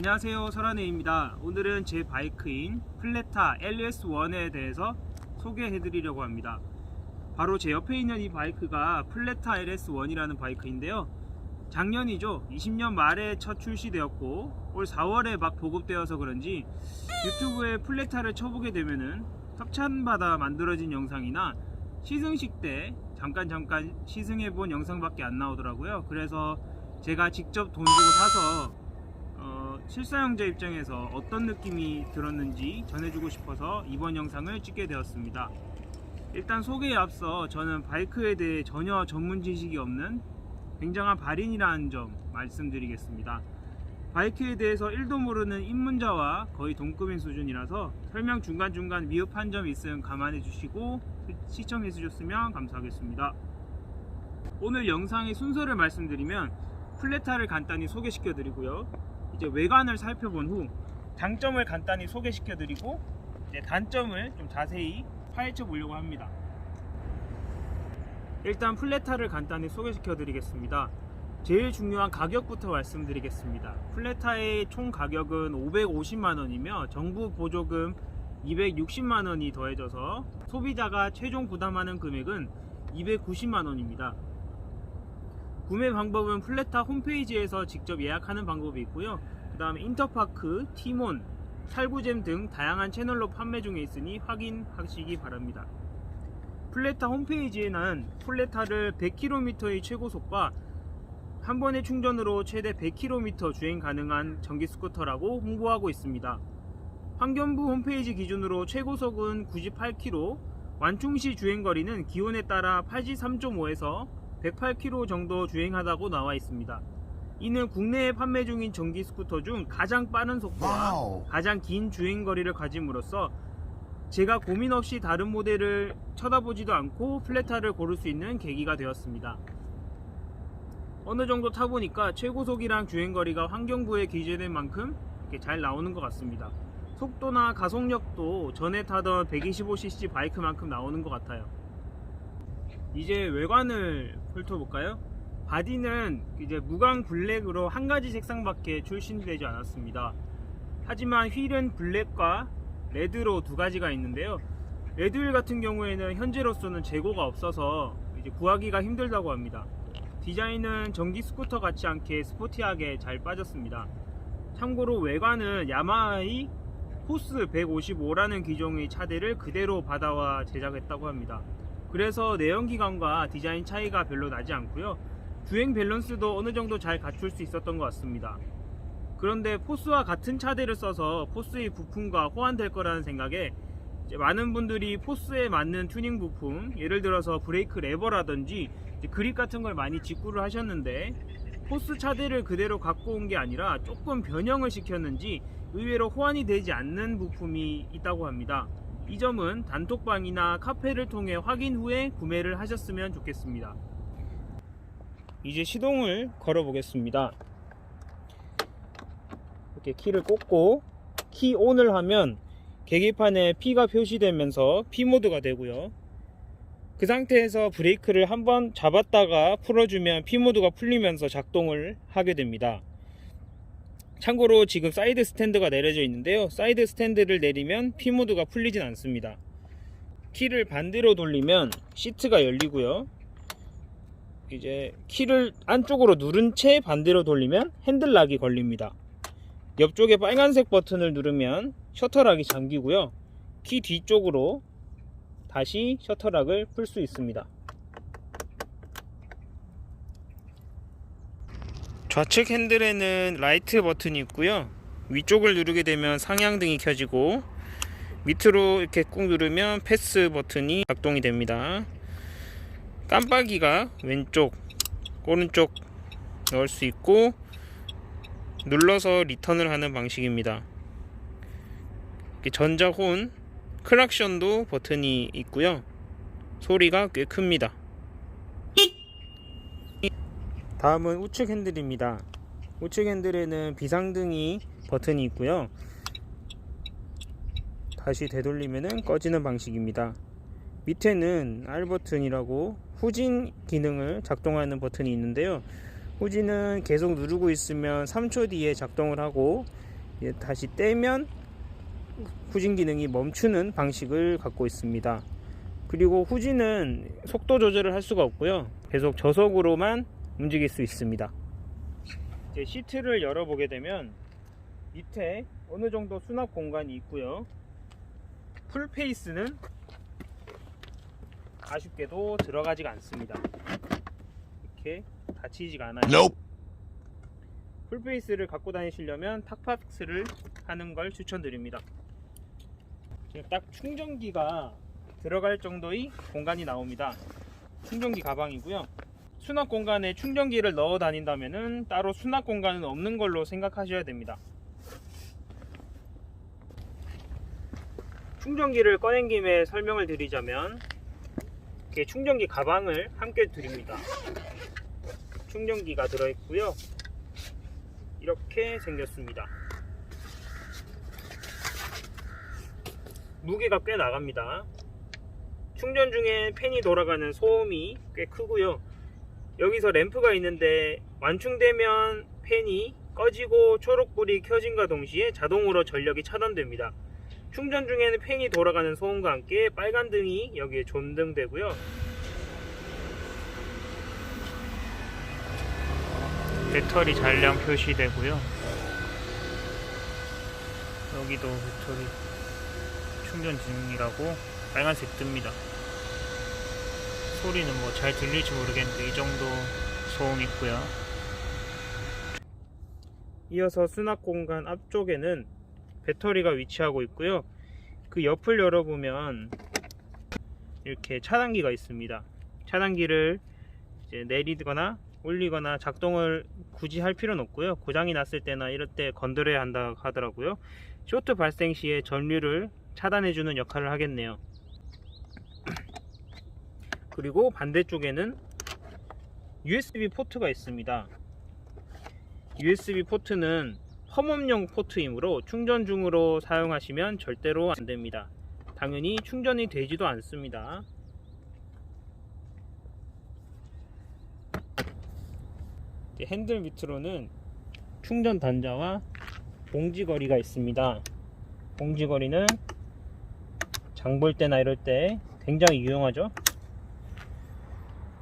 안녕하세요, 설한혜입니다. 오늘은 제 바이크인 플레타 LS1에 대해서 소개해 드리려고 합니다. 바로 제 옆에 있는 이 바이크가 플레타 LS1이라는 바이크인데요, 작년이죠, 20년 말에 첫 출시되었고 올 4월에 막 보급되어서 그런지 유튜브에 플레타를 쳐보게 되면은 협찬받아 만들어진 영상이나 시승식 때 잠깐 시승해본 영상밖에 안 나오더라고요. 그래서 제가 직접 돈 주고 사서 실사용자 입장에서 어떤 느낌이 들었는지 전해주고 싶어서 이번 영상을 찍게 되었습니다. 일단 소개에 앞서 저는 바이크에 대해 전혀 전문 지식이 없는 굉장한 발인이라는 점 말씀드리겠습니다. 바이크에 대해서 1도 모르는 입문자와 거의 동급인 수준이라서 설명 중간중간 미흡한 점 있으면 감안해 주시고 시청해 주셨으면 감사하겠습니다. 오늘 영상의 순서를 말씀드리면 플레타를 간단히 소개시켜 드리고요, 이제 외관을 살펴본 후 장점을 간단히 소개시켜 드리고 이제 단점을 좀 자세히 파헤쳐 보려고 합니다. 일단 플레타를 간단히 소개시켜 드리겠습니다. 제일 중요한 가격부터 말씀드리겠습니다. 플레타의 총 가격은 550만원이며 정부 보조금 260만원이 더해져서 소비자가 최종 부담하는 금액은 290만원입니다. 구매 방법은 플레타 홈페이지에서 직접 예약하는 방법이 있고요, 그 다음에 인터파크, 티몬, 살구잼 등 다양한 채널로 판매 중에 있으니 확인하시기 바랍니다. 플레타 홈페이지에는 플레타를 100km의 최고속과 한 번의 충전으로 최대 100km 주행 가능한 전기 스쿠터라고 홍보하고 있습니다. 환경부 홈페이지 기준으로 최고속은 98km, 완충시 주행거리는 기온에 따라 83.5에서 108km 정도 주행하다고 나와 있습니다. 이는 국내에 판매 중인 전기 스쿠터 중 가장 빠른 속도와 가장 긴 주행거리를 가짐으로써 제가 고민 없이 다른 모델을 쳐다보지도 않고 플레타를 고를 수 있는 계기가 되었습니다. 어느 정도 타보니까 최고속이랑 주행거리가 환경부에 기재된 만큼 이렇게 잘 나오는 것 같습니다. 속도나 가속력도 전에 타던 125cc 바이크만큼 나오는 것 같아요. 이제 외관을 훑어볼까요? 바디는 이제 무광 블랙으로 한 가지 색상밖에 출시되지 않았습니다. 하지만 휠은 블랙과 레드로 두 가지가 있는데요, 레드 휠 같은 경우에는 현재로서는 재고가 없어서 이제 구하기가 힘들다고 합니다. 디자인은 전기 스쿠터 같지 않게 스포티하게 잘 빠졌습니다. 참고로 외관은 야마하의 포스 155라는 기종의 차대를 그대로 받아와 제작했다고 합니다. 그래서 내연기관과 디자인 차이가 별로 나지 않고요, 주행 밸런스도 어느 정도 잘 갖출 수 있었던 것 같습니다. 그런데 포스와 같은 차대를 써서 포스의 부품과 호환될 거라는 생각에 많은 분들이 포스에 맞는 튜닝 부품, 예를 들어서 브레이크 레버라든지 그립 같은 걸 많이 직구를 하셨는데, 포스 차대를 그대로 갖고 온 게 아니라 조금 변형을 시켰는지 의외로 호환이 되지 않는 부품이 있다고 합니다. 이 점은 단톡방이나 카페를 통해 확인 후에 구매를 하셨으면 좋겠습니다. 이제 시동을 걸어 보겠습니다. 이렇게 키를 꽂고 키 ON을 하면 계기판에 P가 표시되면서 P 모드가 되고요, 그 상태에서 브레이크를 한번 잡았다가 풀어주면 P 모드가 풀리면서 작동을 하게 됩니다. 참고로 지금 사이드 스탠드가 내려져 있는데요, 사이드 스탠드를 내리면 P 모드가 풀리진 않습니다. 키를 반대로 돌리면 시트가 열리고요, 이제 키를 안쪽으로 누른 채 반대로 돌리면 핸들락이 걸립니다. 옆쪽에 빨간색 버튼을 누르면 셔터락이 잠기고요, 키 뒤쪽으로 다시 셔터락을 풀 수 있습니다. 좌측 핸들에는 라이트 버튼이 있고요, 위쪽을 누르게 되면 상향등이 켜지고 밑으로 이렇게 꾹 누르면 패스 버튼이 작동이 됩니다. 깜빡이가 왼쪽, 오른쪽 넣을 수 있고 눌러서 리턴을 하는 방식입니다. 전자혼, 클락션도 버튼이 있고요, 소리가 꽤 큽니다. 다음은 우측 핸들입니다. 우측 핸들에는 비상등이 버튼이 있고요, 다시 되돌리면 꺼지는 방식입니다. 밑에는 R 버튼이라고 후진 기능을 작동하는 버튼이 있는데요, 후진은 계속 누르고 있으면 3초 뒤에 작동을 하고 다시 떼면 후진 기능이 멈추는 방식을 갖고 있습니다. 그리고 후진은 속도 조절을 할 수가 없고요, 계속 저속으로만 움직일 수 있습니다. 이제 시트를 열어보게 되면 밑에 어느 정도 수납 공간이 있고요, 풀페이스는 아쉽게도 들어가지가 않습니다. 이렇게 닫히지가 않아요. Nope. 풀페이스를 갖고 다니시려면 탁파픽스를 하는 걸 추천드립니다. 지금 딱 충전기가 들어갈 정도의 공간이 나옵니다. 충전기 가방이고요. 수납 공간에 충전기를 넣어 다닌다면은 따로 수납 공간은 없는 걸로 생각하셔야 됩니다. 충전기를 꺼낸 김에 설명을 드리자면, 이렇게 충전기 가방을 함께 드립니다. 충전기가 들어있고요, 이렇게 생겼습니다. 무게가 꽤 나갑니다. 충전 중에 팬이 돌아가는 소음이 꽤 크고요, 여기서 램프가 있는데 완충되면 팬이 꺼지고 초록불이 켜짐과 동시에 자동으로 전력이 차단됩니다. 충전 중에는 팬이 돌아가는 소음과 함께 빨간 등이 여기에 존등되고요, 배터리 잔량 표시되고요, 여기도 배터리 충전 중이라고 빨간색 뜹니다. 소리는 뭐 잘 들릴지 모르겠는데 이 정도 소음 있고요. 이어서 수납 공간 앞쪽에는 배터리가 위치하고 있고요, 그 옆을 열어보면 이렇게 차단기가 있습니다. 차단기를 이제 내리거나 올리거나 작동을 굳이 할 필요는 없고요, 고장이 났을 때나 이럴 때 건드려야 한다 하더라고요. 쇼트 발생 시에 전류를 차단해주는 역할을 하겠네요. 그리고 반대쪽에는 USB 포트가 있습니다. USB 포트는 펌업용 포트이므로 충전 중으로 사용하시면 절대로 안됩니다. 당연히 충전이 되지도 않습니다. 핸들 밑으로는 충전 단자와 봉지거리가 있습니다. 봉지거리는 장 볼 때나 이럴 때 굉장히 유용하죠.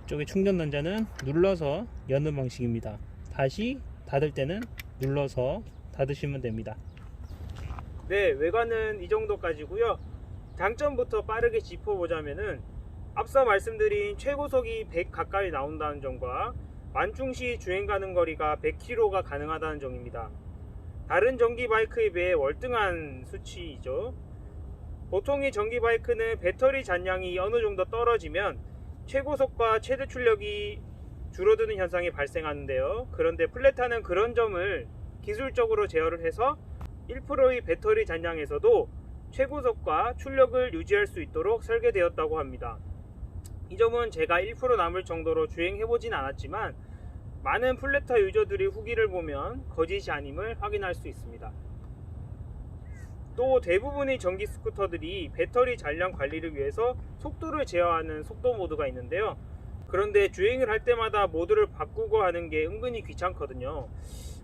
이쪽에 충전 단자는 눌러서 여는 방식입니다. 다시 닫을 때는 눌러서 닫으시면 됩니다. 네, 외관은 이 정도까지고요. 장점부터 빠르게 짚어보자면은, 앞서 말씀드린 최고속이 100 가까이 나온다는 점과 완충시 주행 가능 거리가 100km가 가능하다는 점입니다. 다른 전기 바이크에 비해 월등한 수치이죠. 보통의 전기 바이크는 배터리 잔량이 어느 정도 떨어지면 최고속과 최대 출력이 줄어드는 현상이 발생하는데요. 그런데 플레타는 그런 점을 기술적으로 제어를 해서 1%의 배터리 잔량에서도 최고속과 출력을 유지할 수 있도록 설계되었다고 합니다. 이 점은 제가 1% 남을 정도로 주행해보진 않았지만 많은 플레타 유저들의 후기를 보면 거짓이 아님을 확인할 수 있습니다. 또 대부분의 전기 스쿠터들이 배터리 잔량 관리를 위해서 속도를 제어하는 속도 모드가 있는데요. 그런데 주행을 할 때마다 모드를 바꾸고 하는 게 은근히 귀찮거든요.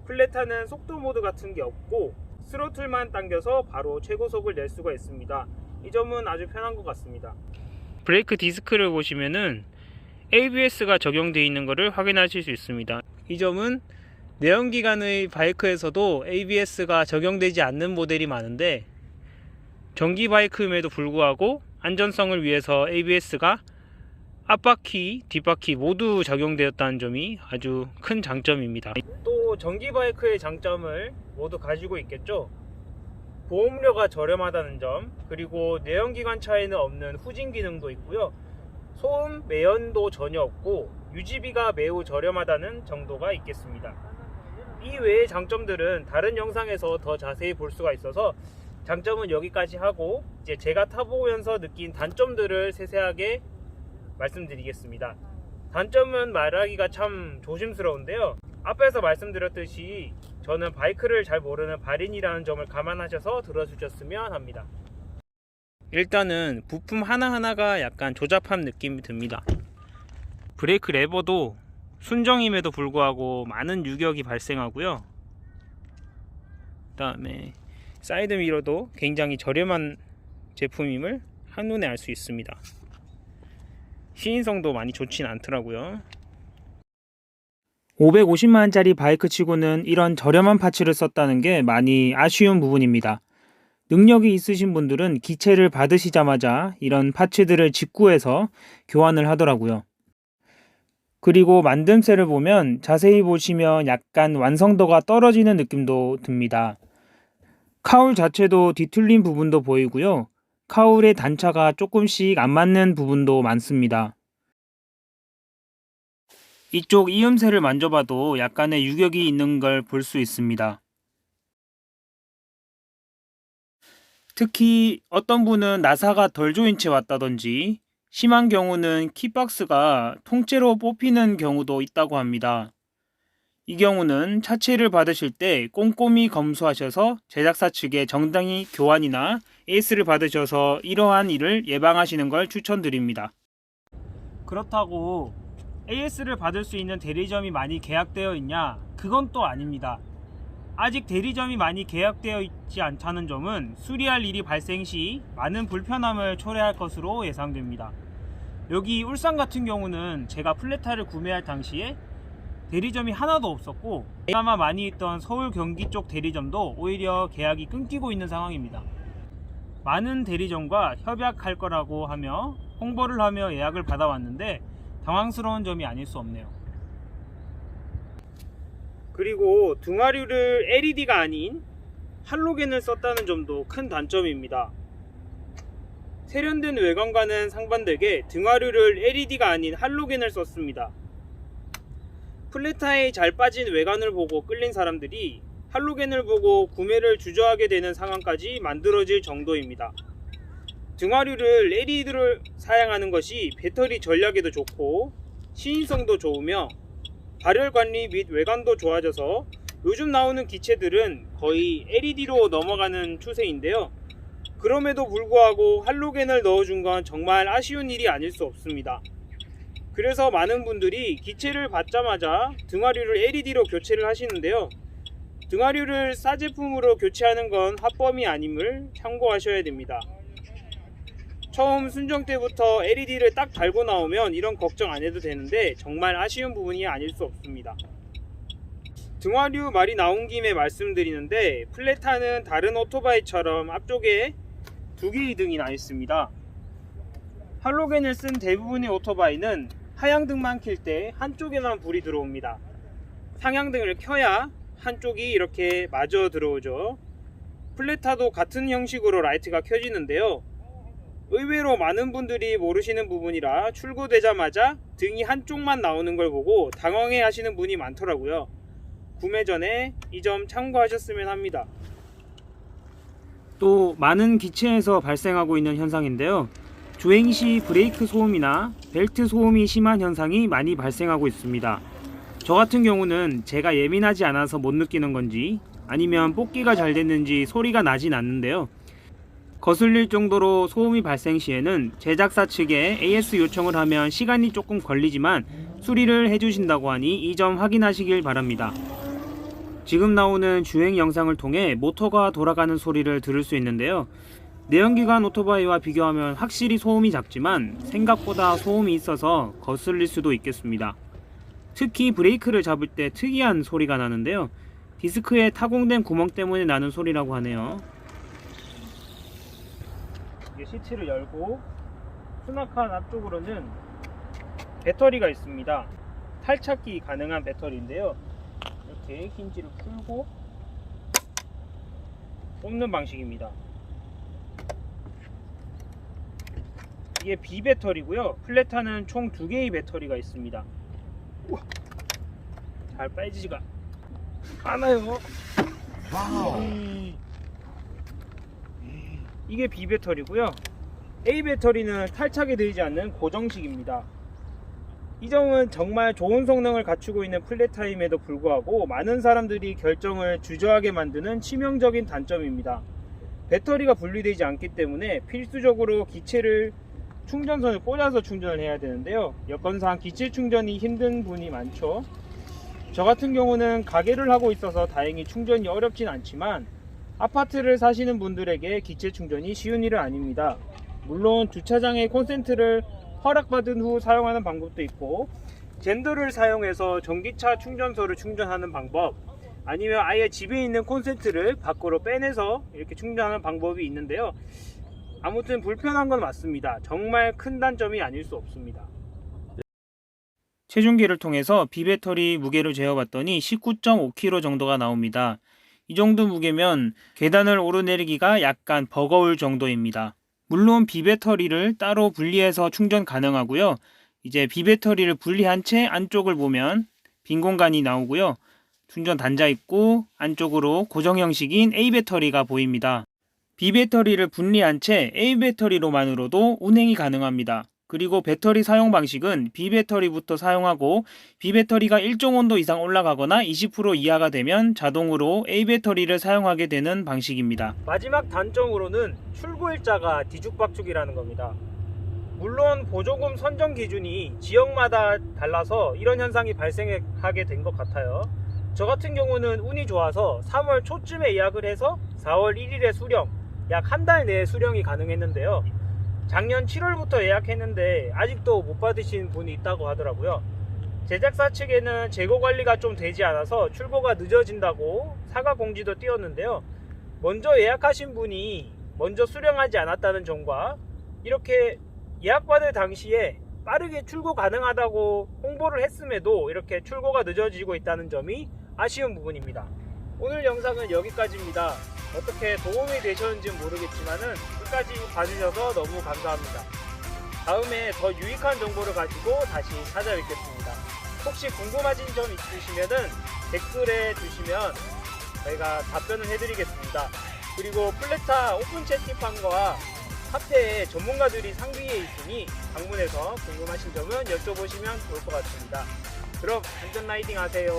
플레타는 속도 모드 같은 게 없고 스로틀만 당겨서 바로 최고속을 낼 수가 있습니다. 이 점은 아주 편한 것 같습니다. 브레이크 디스크를 보시면은 ABS가 적용되어 있는 것을 확인하실 수 있습니다. 이 점은 내연기관의 바이크에서도 ABS가 적용되지 않는 모델이 많은데, 전기 바이크임에도 불구하고 안전성을 위해서 ABS가 앞바퀴, 뒷바퀴 모두 적용되었다는 점이 아주 큰 장점입니다. 또 전기 바이크의 장점을 모두 가지고 있겠죠. 보험료가 저렴하다는 점, 그리고 내연기관 차에는 없는 후진 기능도 있고요, 소음 매연도 전혀 없고 유지비가 매우 저렴하다는 정도가 있겠습니다. 이 외의 장점들은 다른 영상에서 더 자세히 볼 수가 있어서 장점은 여기까지 하고, 이제 제가 타보면서 느낀 단점들을 세세하게 말씀드리겠습니다. 단점은 말하기가 참 조심스러운데요, 앞에서 말씀드렸듯이 저는 바이크를 잘 모르는 발인이라는 점을 감안하셔서 들어주셨으면 합니다. 일단은 부품 하나하나가 약간 조잡한 느낌이 듭니다. 브레이크 레버도 순정임에도 불구하고 많은 유격이 발생하고요, 그다음에 사이드 미러도 굉장히 저렴한 제품임을 한눈에 알 수 있습니다. 시인성도 많이 좋진 않더라고요. 550만원짜리 바이크 치고는 이런 저렴한 파츠를 썼다는 게 많이 아쉬운 부분입니다. 능력이 있으신 분들은 기체를 받으시자마자 이런 파츠들을 직구해서 교환을 하더라고요. 그리고 만듦새를 보면 자세히 보시면 약간 완성도가 떨어지는 느낌도 듭니다. 카울 자체도 뒤틀린 부분도 보이고요. 카울의 단차가 조금씩 안 맞는 부분도 많습니다. 이쪽 이음새를 만져봐도 약간의 유격이 있는 걸 볼 수 있습니다. 특히 어떤 분은 나사가 덜 조인 채 왔다든지 심한 경우는 키박스가 통째로 뽑히는 경우도 있다고 합니다. 이 경우는 차체를 받으실 때 꼼꼼히 검수하셔서 제작사 측에 정당히 교환이나 AS를 받으셔서 이러한 일을 예방하시는 걸 추천드립니다. 그렇다고 AS를 받을 수 있는 대리점이 많이 계약되어 있냐? 그건 또 아닙니다. 아직 대리점이 많이 계약되어 있지 않다는 점은 수리할 일이 발생 시 많은 불편함을 초래할 것으로 예상됩니다. 여기 울산 같은 경우는 제가 플랫타를 구매할 당시에 대리점이 하나도 없었고, 그나마 많이 있던 서울 경기 쪽 대리점도 오히려 계약이 끊기고 있는 상황입니다. 많은 대리점과 협약할 거라고 하며 홍보를 하며 예약을 받아왔는데 당황스러운 점이 아닐 수 없네요. 그리고 등화류를 LED가 아닌 할로겐을 썼다는 점도 큰 단점입니다. 세련된 외관과는 상반되게 등화류를 LED가 아닌 할로겐을 썼습니다. 플랫타에 잘 빠진 외관을 보고 끌린 사람들이 할로겐을 보고 구매를 주저하게 되는 상황까지 만들어질 정도입니다. 등화류를 LED를 사용하는 것이 배터리 전략에도 좋고 시인성도 좋으며 발열 관리 및 외관도 좋아져서 요즘 나오는 기체들은 거의 LED로 넘어가는 추세인데요. 그럼에도 불구하고 할로겐을 넣어준 건 정말 아쉬운 일이 아닐 수 없습니다. 그래서 많은 분들이 기체를 받자마자 등화류를 LED로 교체를 하시는데요. 등화류를 싸제품으로 교체하는 건 합법이 아님을 참고하셔야 됩니다. 처음 순정 때부터 LED를 딱 달고 나오면 이런 걱정 안 해도 되는데 정말 아쉬운 부분이 아닐 수 없습니다. 등화류 말이 나온 김에 말씀드리는데 플랫타는 다른 오토바이처럼 앞쪽에 두 개의 등이 나 있습니다. 할로겐을 쓴 대부분의 오토바이는 하향등만 켤 때 한쪽에만 불이 들어옵니다. 상향등을 켜야 한쪽이 이렇게 마저 들어오죠. 플랫타도 같은 형식으로 라이트가 켜지는데요. 의외로 많은 분들이 모르시는 부분이라 출고되자마자 등이 한쪽만 나오는 걸 보고 당황해 하시는 분이 많더라고요. 구매 전에 이 점 참고하셨으면 합니다. 또 많은 기체에서 발생하고 있는 현상인데요. 주행 시 브레이크 소음이나 벨트 소음이 심한 현상이 많이 발생하고 있습니다. 저 같은 경우는 제가 예민하지 않아서 못 느끼는 건지 아니면 뽑기가 잘 됐는지 소리가 나진 않는데요. 거슬릴 정도로 소음이 발생 시에는 제작사 측에 AS 요청을 하면 시간이 조금 걸리지만 수리를 해주신다고 하니 이 점 확인하시길 바랍니다. 지금 나오는 주행 영상을 통해 모터가 돌아가는 소리를 들을 수 있는데요. 내연기관 오토바이와 비교하면 확실히 소음이 작지만 생각보다 소음이 있어서 거슬릴 수도 있겠습니다. 특히 브레이크를 잡을 때 특이한 소리가 나는데요. 디스크에 타공된 구멍 때문에 나는 소리라고 하네요. 이게 시트를 열고 수납칸 앞쪽으로는 배터리가 있습니다. 탈착기 가능한 배터리인데요. 이렇게 힌지를 풀고 뽑는 방식입니다. 이게 B 배터리고요. 플랫타는 총 2개의 배터리가 있습니다. 우와, 잘 빠지지가 않아요. 와우. 이게 B 배터리고요. A 배터리는 탈착이 되지 않는 고정식입니다. 이 점은 정말 좋은 성능을 갖추고 있는 플랫타임에도 불구하고 많은 사람들이 결정을 주저하게 만드는 치명적인 단점입니다. 배터리가 분리되지 않기 때문에 필수적으로 기체를 충전선을 꽂아서 충전을 해야 되는데요. 여건상 기체 충전이 힘든 분이 많죠. 저 같은 경우는 가게를 하고 있어서 다행히 충전이 어렵진 않지만 아파트를 사시는 분들에게 기체 충전이 쉬운 일은 아닙니다. 물론 주차장에 콘센트를 허락받은 후 사용하는 방법도 있고, 젠더를 사용해서 전기차 충전소를 충전하는 방법, 아니면 아예 집에 있는 콘센트를 밖으로 빼내서 이렇게 충전하는 방법이 있는데요. 아무튼 불편한 건 맞습니다. 정말 큰 단점이 아닐 수 없습니다. 체중계를 통해서 비배터리 무게를 재어봤더니 19.5kg 정도가 나옵니다. 이 정도 무게면 계단을 오르내리기가 약간 버거울 정도입니다. 물론 비배터리를 따로 분리해서 충전 가능하고요. 이제 비배터리를 분리한 채 안쪽을 보면 빈 공간이 나오고요. 충전 단자 있고 안쪽으로 고정 형식인 A배터리가 보입니다. B배터리를 분리한 채 A배터리로만으로도 운행이 가능합니다. 그리고 배터리 사용 방식은 B배터리부터 사용하고 B배터리가 일정 온도 이상 올라가거나 20% 이하가 되면 자동으로 A배터리를 사용하게 되는 방식입니다. 마지막 단점으로는 출고일자가 뒤죽박죽이라는 겁니다. 물론 보조금 선정 기준이 지역마다 달라서 이런 현상이 발생하게 된 것 같아요. 저 같은 경우는 운이 좋아서 3월 초쯤에 예약을 해서 4월 1일에 수령, 약 한 달 내에 수령이 가능했는데요. 작년 7월부터 예약했는데 아직도 못 받으신 분이 있다고 하더라고요. 제작사 측에는 재고 관리가 좀 되지 않아서 출고가 늦어진다고 사과 공지도 띄웠는데요. 먼저 예약하신 분이 먼저 수령하지 않았다는 점과 이렇게 예약받을 당시에 빠르게 출고 가능하다고 홍보를 했음에도 이렇게 출고가 늦어지고 있다는 점이 아쉬운 부분입니다. 오늘 영상은 여기까지입니다. 어떻게 도움이 되셨는지는 모르겠지만은 끝까지 봐주셔서 너무 감사합니다. 다음에 더 유익한 정보를 가지고 다시 찾아뵙겠습니다. 혹시 궁금하신 점 있으시면은 댓글에 주시면 저희가 답변을 해드리겠습니다. 그리고 플레타 오픈 채팅방과 카페에 전문가들이 상비에 있으니 방문해서 궁금하신 점은 여쭤보시면 좋을 것 같습니다. 그럼 안전 라이딩 하세요.